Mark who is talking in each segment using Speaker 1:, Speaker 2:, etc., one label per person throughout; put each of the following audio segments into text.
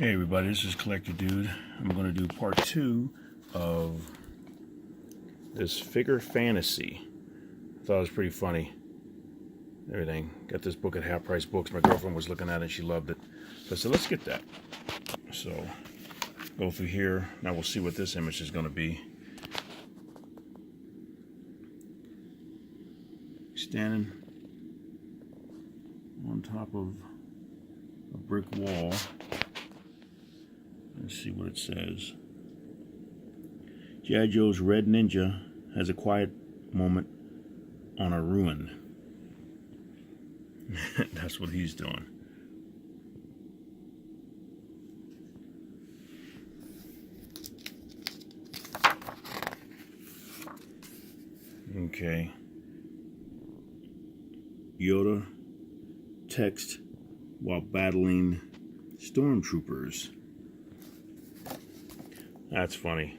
Speaker 1: Hey everybody, this is Collector Dude. I'm going to do part 2 of this figure fantasy. I thought it was pretty funny. Everything. Got this book at Half Price Books. My girlfriend was looking at it and she loved it. So I said, let's get that. So, go through here. Now we'll see what this image is going to be. Standing on top of a brick wall. Let's see what it says. G.I. Joe's Red Ninja has a quiet moment on a ruin. That's what he's doing. Okay. Yoda text while battling stormtroopers. That's funny.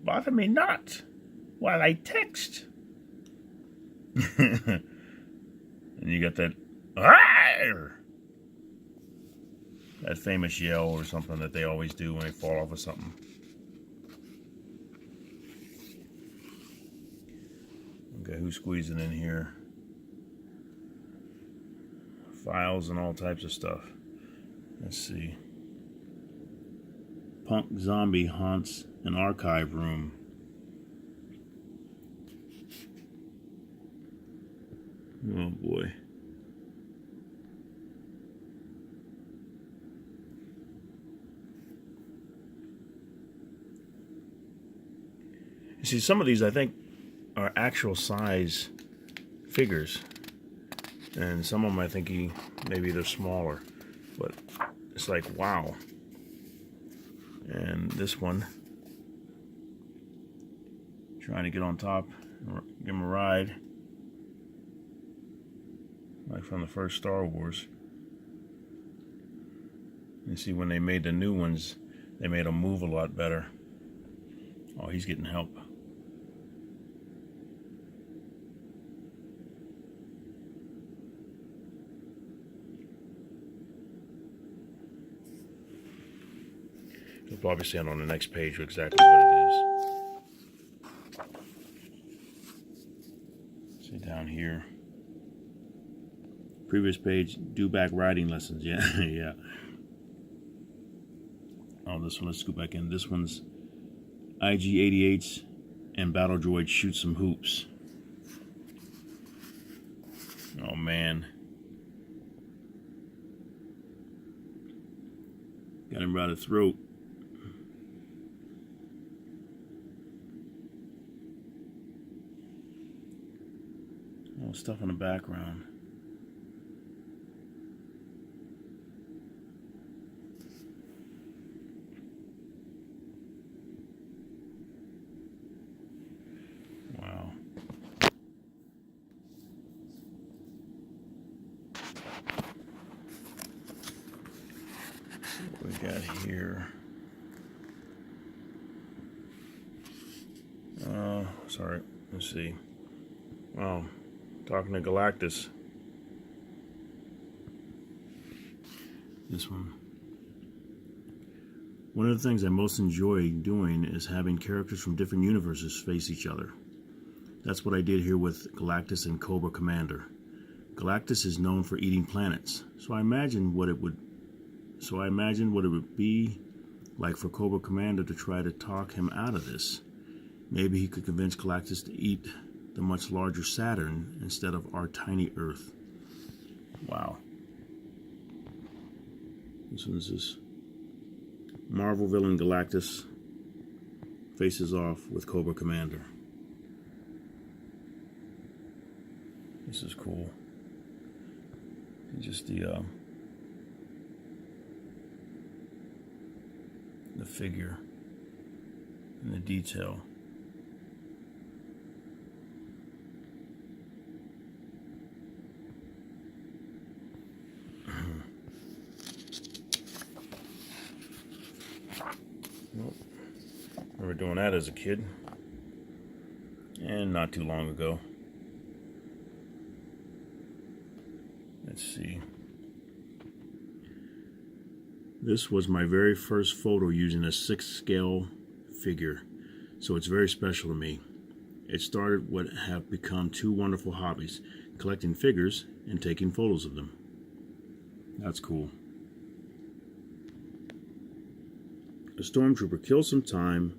Speaker 1: Bother me not while I text. And you got that "Arr!" That famous yell or something that they always do when they fall off of something. Okay, who's squeezing in here? Files and all types of stuff. Let's see. Punk zombie haunts an archive room. Oh boy. You see, some of these I think are actual size figures, and some of them I think maybe they're smaller, but it's like, wow. And this one, trying to get on top, give him a ride, like from the first Star Wars. You see, when they made the new ones, they made them move a lot better. Oh, he's getting help. You'll probably see it on the next page exactly what it is. See down here. Previous page, do back riding lessons. Yeah, yeah. Oh, this one, let's go back in. This one's IG-88s and Battle Droid shoot some hoops. Oh, man. Got him by the throat. Stuff in the background. Wow. What we got here? Sorry. Let's see. Wow. Talking to Galactus. This one. One of the things I most enjoy doing is having characters from different universes face each other. That's what I did here with Galactus and Cobra Commander. Galactus is known for eating planets, so I imagined what it would be like for Cobra Commander to try to talk him out of this. Maybe he could convince Galactus to eat the much larger Saturn instead of our tiny Earth. Wow. This one's this Marvel villain Galactus faces off with Cobra Commander. This is cool. Just the figure and the detail. Nope. Remember doing that as a kid. and not too long ago. Let's see. This was my very first photo using a 6 scale figure, so it's very special to me. It started what have become 2 wonderful hobbies, collecting figures and taking photos of them. That's cool. A stormtrooper kills some time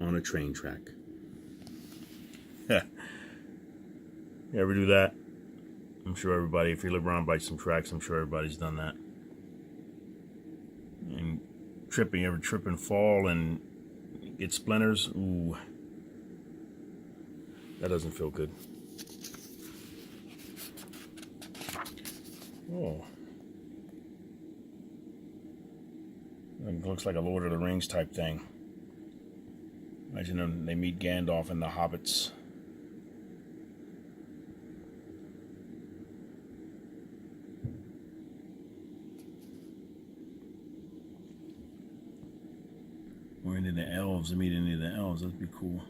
Speaker 1: on a train track. You ever do that? I'm sure everybody, if you live around by some tracks, I'm sure everybody's done that. And you ever trip and fall and get splinters? Ooh. That doesn't feel good. Oh. It looks like a Lord of the Rings type thing. Imagine them, they meet Gandalf and the hobbits. Or any of the elves, they meet any of the elves. That'd be cool.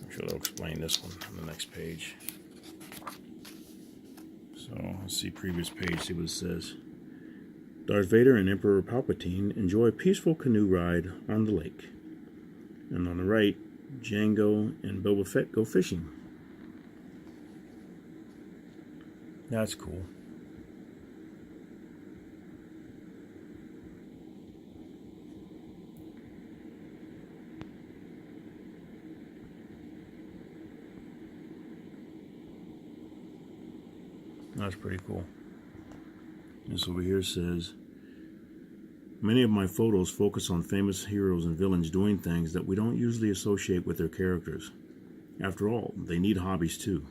Speaker 1: I'm sure they'll explain this one on the next page. So let's see, previous page, see what it says. Darth Vader and Emperor Palpatine enjoy a peaceful canoe ride on the lake. And on the right, Jango and Boba Fett go fishing. That's cool. That's pretty cool. This over here says, many of my photos focus on famous heroes and villains doing things that we don't usually associate with their characters. After all, they need hobbies too.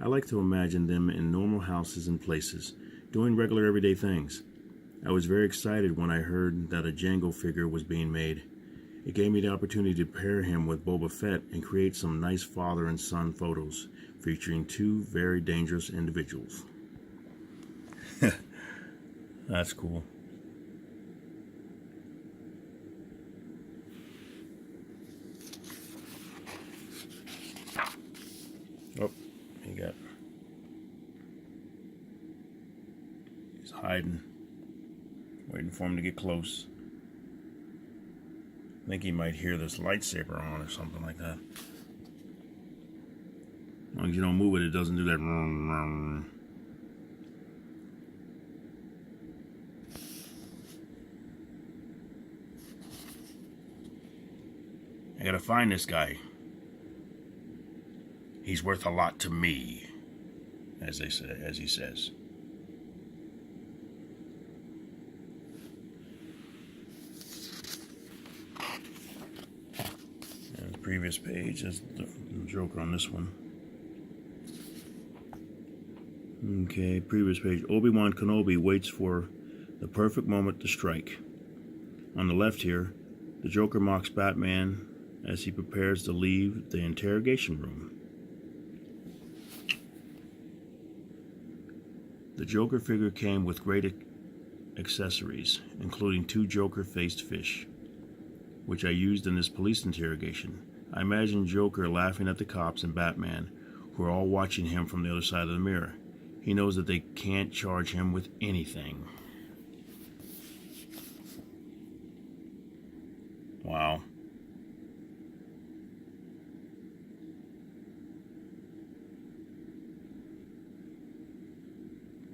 Speaker 1: I like to imagine them in normal houses and places, doing regular everyday things. I was very excited when I heard that a Jango figure was being made. It gave me the opportunity to pair him with Boba Fett and create some nice father and son photos, featuring 2 very dangerous individuals. That's cool. Oh, he's hiding, waiting for him to get close. I think he might hear this lightsaber on or something like that. As long as you don't move it, it doesn't do that. I gotta find this guy. He's worth a lot to me, as he says. And the previous page is the Joker on this one. Okay, previous page. Obi-Wan Kenobi waits for the perfect moment to strike. On the left here, the Joker mocks Batman as he prepares to leave the interrogation room. The Joker figure came with great accessories, including 2 Joker-faced fish, which I used in this police interrogation. I imagine Joker laughing at the cops and Batman, who are all watching him from the other side of the mirror. He knows that they can't charge him with anything. Wow.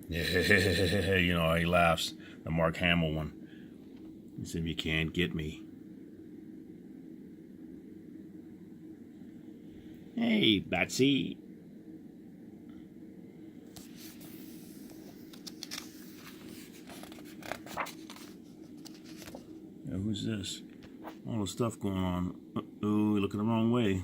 Speaker 1: Yeah, you know how he laughs. The Mark Hamill one. He said, "You can't get me." Hey, Batsy. Now, who's this? All the stuff going on. Uh-oh, you're looking the wrong way.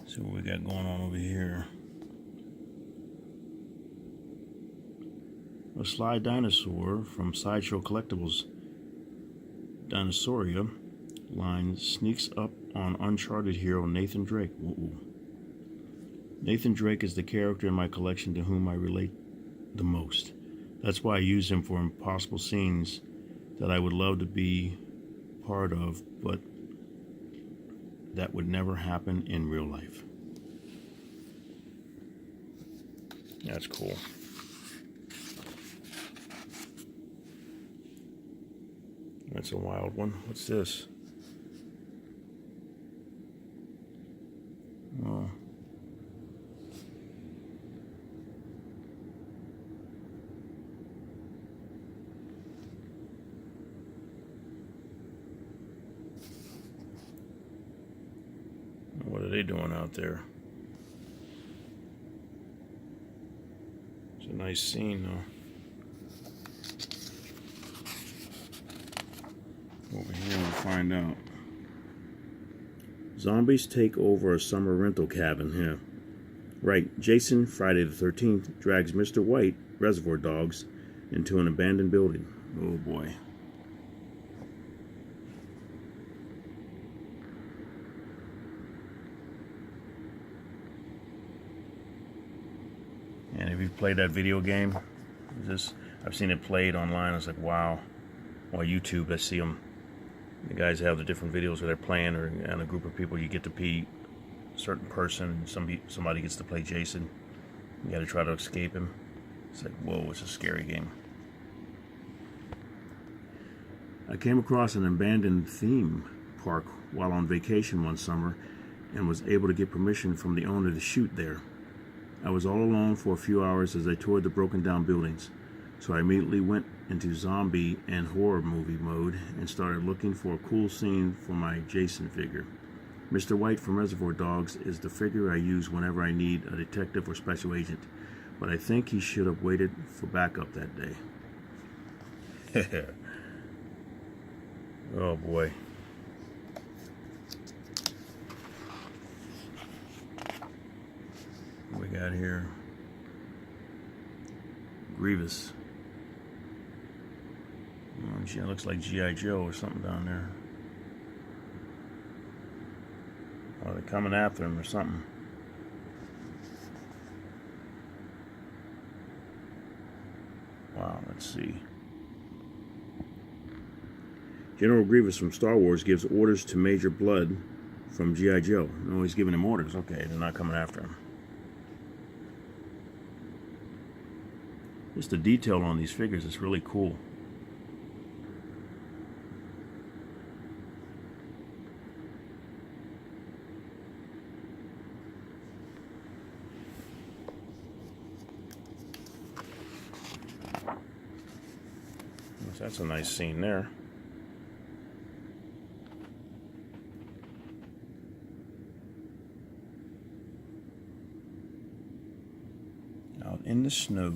Speaker 1: See what we got going on over here. A sly dinosaur from Sideshow Collectibles, Dinosauria, line sneaks up on Uncharted hero Nathan Drake. Ooh. Nathan Drake is the character in my collection to whom I relate the most. That's why I use him for impossible scenes that I would love to be part of, but that would never happen in real life. That's cool. That's a wild one. What's this? Oh. What are they doing out there? It's a nice scene, though. Over here, we'll find out. Zombies take over a summer rental cabin here. Right, Jason, Friday the 13th, drags Mr. White, Reservoir Dogs, into an abandoned building. Oh boy. And if you've played that video game, I've seen it played online. I was like, wow. On YouTube, I see them. The guys have the different videos where they're playing, or and a group of people, you get to be a certain person. Somebody gets to play Jason. You got to try to escape him. It's like, whoa, it's a scary game. I came across an abandoned theme park while on vacation one summer and was able to get permission from the owner to shoot there. I was all alone for a few hours as I toured the broken down buildings, so I immediately went into zombie and horror movie mode and started looking for a cool scene for my Jason figure. Mr. White from Reservoir Dogs is the figure I use whenever I need a detective or special agent, but I think he should have waited for backup that day. Oh boy. What we got here? Grievous. It looks like G.I. Joe or something down there. Oh, they're coming after him or something. Wow, let's see. General Grievous from Star Wars gives orders to Major Blood from G.I. Joe. Oh, he's giving him orders. Okay, they're not coming after him. Just the detail on these figures is really cool. That's a nice scene there. Out in the snow.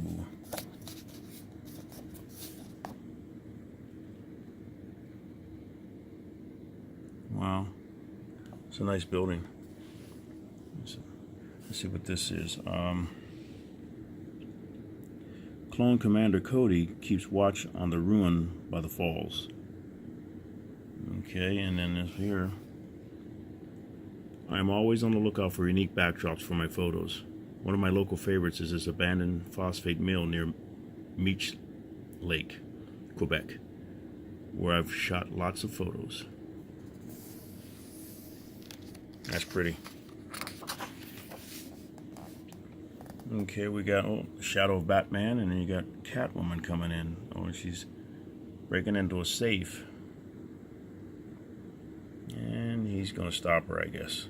Speaker 1: Wow. It's a nice building. Let's see what this is. Clone Commander Cody keeps watch on the ruin by the falls. Okay, and then this here. I am always on the lookout for unique backdrops for my photos. One of my local favorites is this abandoned phosphate mill near Meech Lake, Quebec, where I've shot lots of photos. That's pretty. Okay, we got Shadow of Batman, and then you got Catwoman coming in. Oh, she's breaking into a safe. And he's going to stop her, I guess.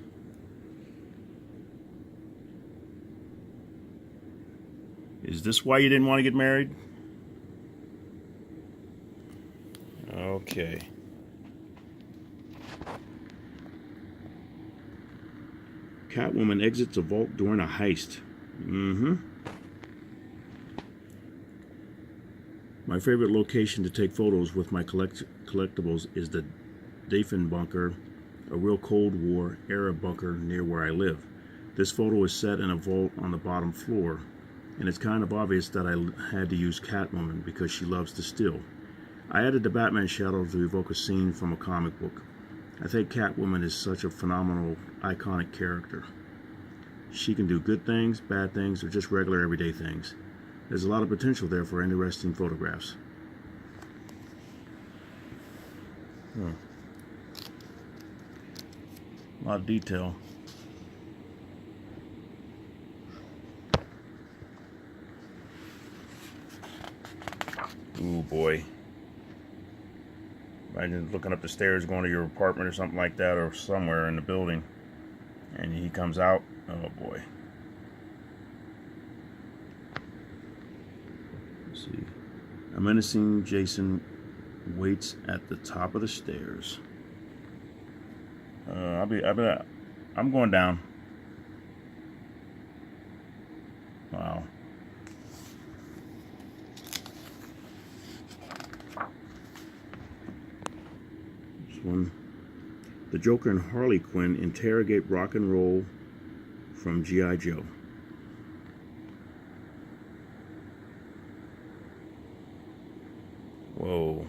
Speaker 1: Is this why you didn't want to get married? Okay. Catwoman exits a vault during a heist. My favorite location to take photos with my collectibles is the Dafen bunker, a real Cold War era bunker near where I live. This photo is set in a vault on the bottom floor, and it's kind of obvious that I had to use Catwoman because she loves to steal. I added the Batman shadow to evoke a scene from a comic book. I think Catwoman is such a phenomenal, iconic character. She can do good things, bad things, or just regular everyday things. There's a lot of potential there for interesting photographs. A lot of detail. Ooh boy. Imagine looking up the stairs going to your apartment or something like that, or somewhere in the building, and he comes out. Oh boy. Let's see. A menacing Jason waits at the top of the stairs. I'm going down. Wow. This one. The Joker and Harley Quinn interrogate rock and roll from G.I. Joe. Whoa.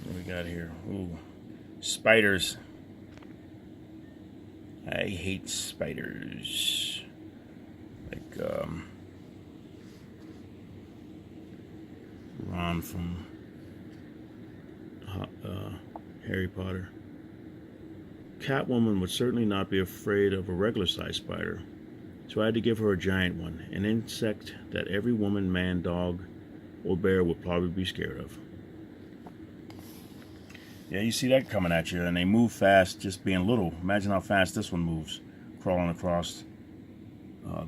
Speaker 1: What we got here? Ooh. Spiders. I hate spiders. Like, Ron from Harry Potter. Catwoman would certainly not be afraid of a regular-sized spider, so I had to give her a giant one, an insect that every woman, man, dog, or bear would probably be scared of. Yeah, you see that coming at you, and they move fast just being little. Imagine how fast this one moves, crawling across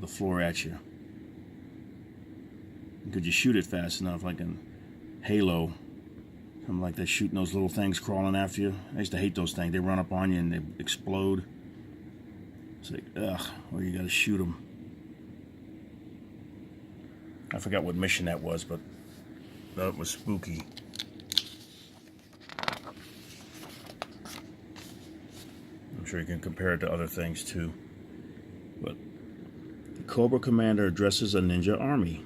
Speaker 1: the floor at you. Could you shoot it fast enough, like in Halo? Something like that, shooting those little things crawling after you. I used to hate those things. They run up on you and they explode. It's like, ugh, or you gotta shoot them. I forgot what mission that was, but that was spooky. I'm sure you can compare it to other things too. But the Cobra Commander addresses a ninja army.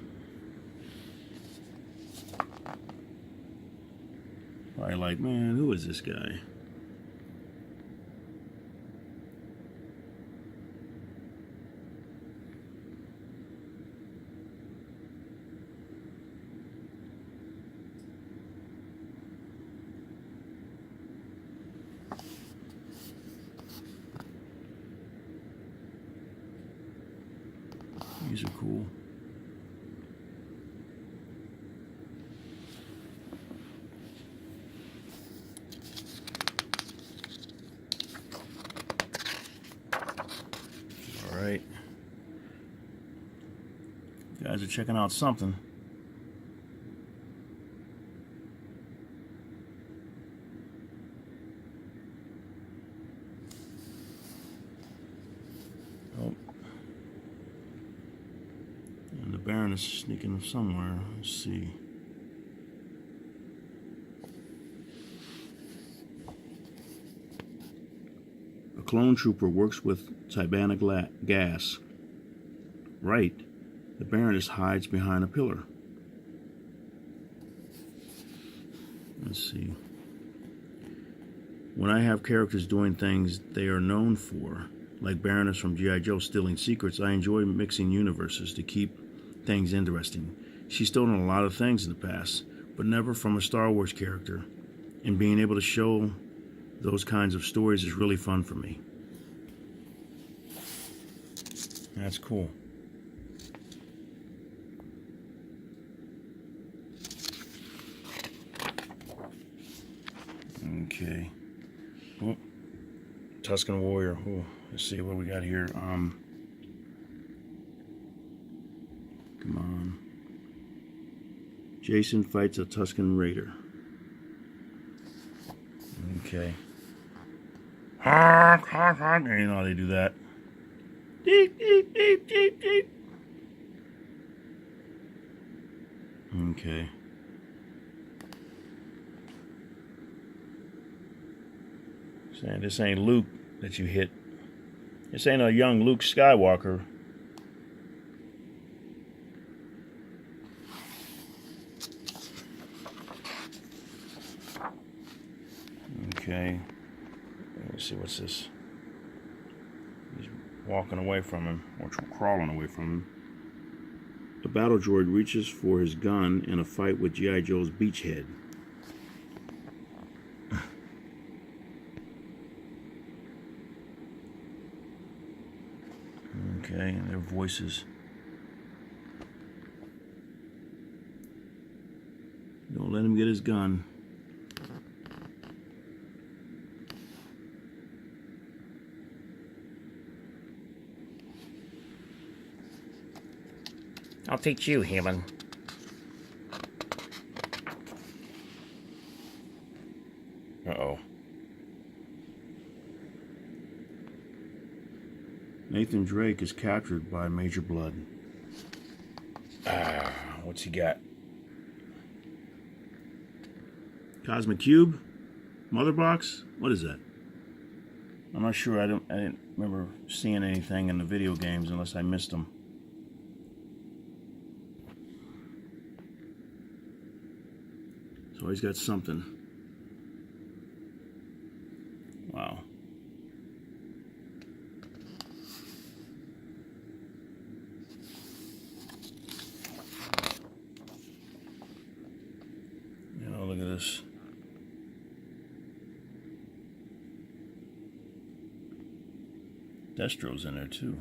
Speaker 1: Probably like, man, who is this guy? These are cool. All right. You guys are checking out something. Oh. And the Baron is sneaking somewhere. Let's see. A clone trooper works with Tibana gas. Right. The Baron hides behind a pillar. Let's see. When I have characters doing things they are known for, like Baroness from G.I. Joe stealing secrets, I enjoy mixing universes to keep things interesting. She's stolen a lot of things in the past, but never from a Star Wars character. And being able to show those kinds of stories is really fun for me. That's cool. Okay. Oh, Tusken Warrior. Oh, let's see what we got here. Come on. Jason fights a Tusken Raider. Okay. You know how they do that. Deep, deep, deep, deep, deep. Okay. Saying this ain't Luke that you hit. This ain't a young Luke Skywalker. Okay. Let me see, what's this? He's walking away from him, or crawling away from him. A battle droid reaches for his gun in a fight with G.I. Joe's beachhead. Okay, and their voices. Don't let him get his gun.
Speaker 2: I'll teach you, human.
Speaker 1: Uh-oh. Nathan Drake is captured by Major Blood. What's he got? Cosmic Cube? Mother Box? What is that? I'm not sure. I didn't remember seeing anything in the video games unless I missed them. So he's got something. Wow. Look at this. Destro's in there too.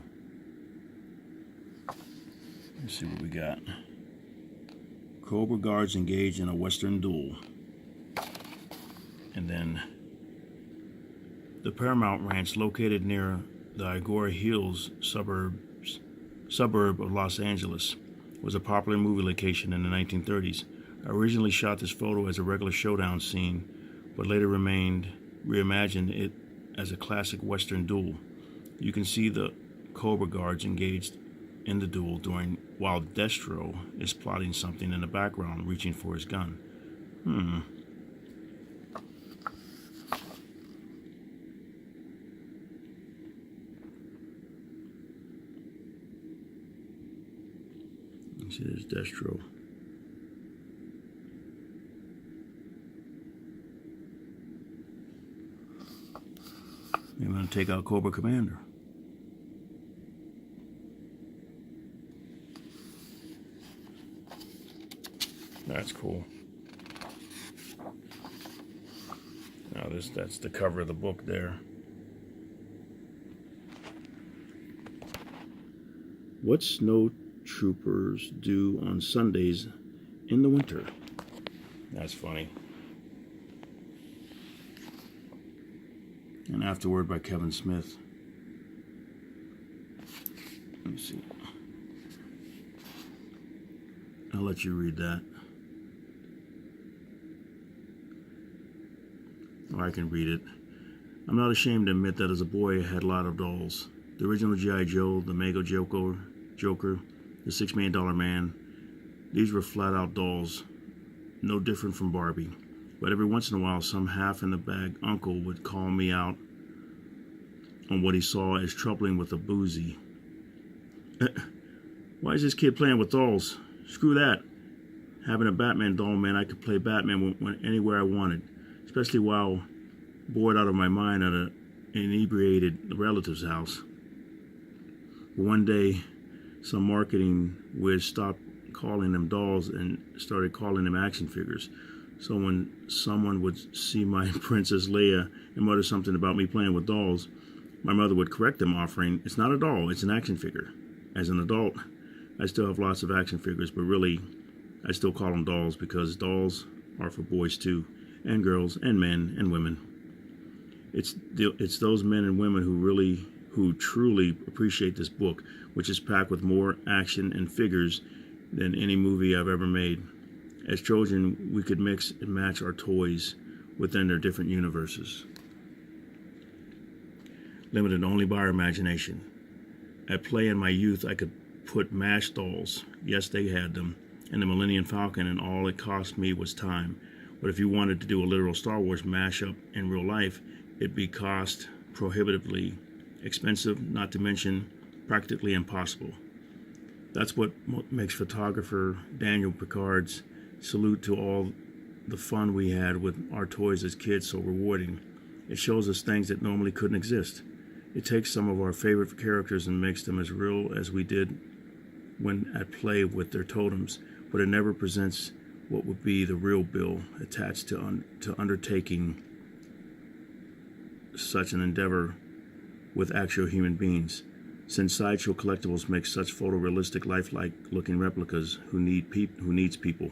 Speaker 1: Let's see what we got. Cobra guards engage in a Western duel. And then the Paramount Ranch, located near the Agora Hills suburb of Los Angeles, was a popular movie location in the 1930s. I originally shot this photo as a regular showdown scene, but later reimagined it as a classic Western duel. You can see the Cobra guards engaged in the duel while Destro is plotting something in the background, reaching for his gun. See, there's Destro. I'm going to take out Cobra Commander. That's cool. Now that's the cover of the book there. What snow troopers do on Sundays in the winter? That's funny. An afterword by Kevin Smith. Let me see. I'll let you read that. Or I can read it. I'm not ashamed to admit that as a boy I had a lot of dolls. The original G.I. Joe, the Mego Joker, the $6 Million Man. These were flat out dolls, no different from Barbie. But every once in a while, some half-in-the-bag uncle would call me out on what he saw as troubling with a boozy. Why is this kid playing with dolls? Screw that. Having a Batman doll meant I could play Batman anywhere I wanted, especially while bored out of my mind at an inebriated relative's house. But one day, some marketing whiz stopped calling them dolls and started calling them action figures. So when someone would see my Princess Leia and mutter something about me playing with dolls, my mother would correct them, offering, "It's not a doll, it's an action figure." As an adult, I still have lots of action figures, but really, I still call them dolls because dolls are for boys too, and girls, and men, and women. It's those men and women who truly appreciate this book, which is packed with more action and figures than any movie I've ever made. As children, we could mix and match our toys within their different universes, limited only by our imagination. At play in my youth, I could put MASH dolls, yes, they had them, and the Millennium Falcon, and all it cost me was time. But if you wanted to do a literal Star Wars mashup in real life, it'd be cost prohibitively expensive, not to mention practically impossible. That's what makes photographer Daniel Picard's salute to all the fun we had with our toys as kids so rewarding. It shows us things that normally couldn't exist. It takes some of our favorite characters and makes them as real as we did when at play with their totems, but it never presents what would be the real bill attached to undertaking such an endeavor with actual human beings. Since Sideshow Collectibles makes such photorealistic, lifelike looking replicas who needs people.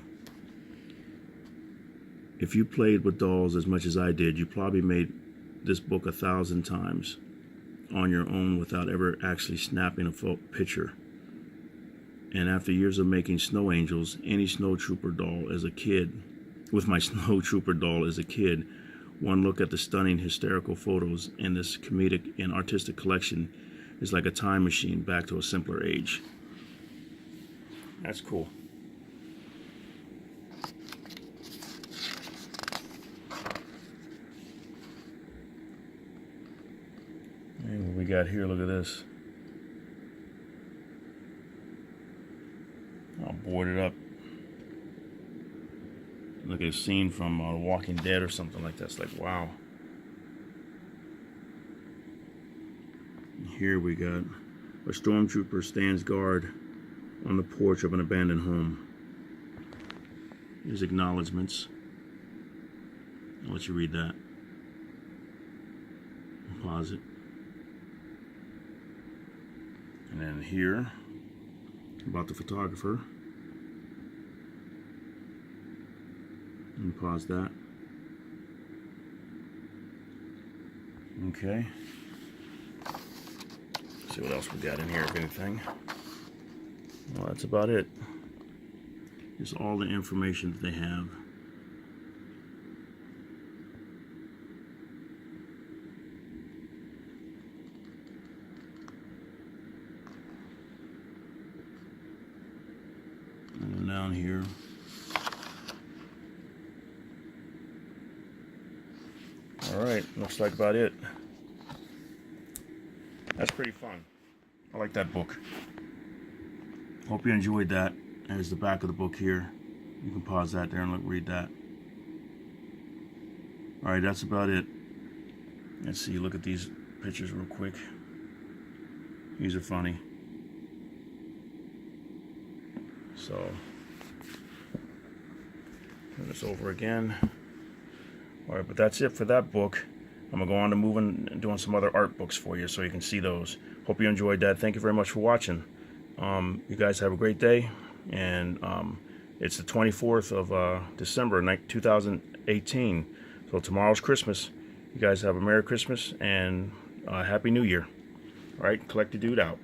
Speaker 1: If you played with dolls as much as I did, you probably made this book 1,000 times on your own without ever actually snapping a picture. And after years of making snow angels, any snow trooper doll as a kid, with my snow trooper doll as a kid, one look at the stunning hysterical photos in this comedic and artistic collection is like a time machine back to a simpler age. That's cool. And what we got here, look at this. I'll board it up. Look at a scene from Walking Dead or something like that. It's like, wow. Here we got a stormtrooper stands guard on the porch of an abandoned home. Here's acknowledgements. I'll let you read that. Pause it. And then here, about the photographer. And pause that. Okay. See what else we got in here, if anything. Well, that's about it. Just all the information that they have. And then down here. Alright, looks like about it. That's pretty fun. I like that book. Hope you enjoyed that. There's the back of the book here. You can pause that there and read that. Alright, that's about it. Let's see, look at these pictures real quick. These are funny. So, turn this over again. Alright, but that's it for that book. I'm going to go on to moving and doing some other art books for you so you can see those. Hope you enjoyed that. Thank you very much for watching. You guys have a great day. And it's the 24th of December 2018. So tomorrow's Christmas. You guys have a Merry Christmas and Happy New Year. Alright, Collected Dude out.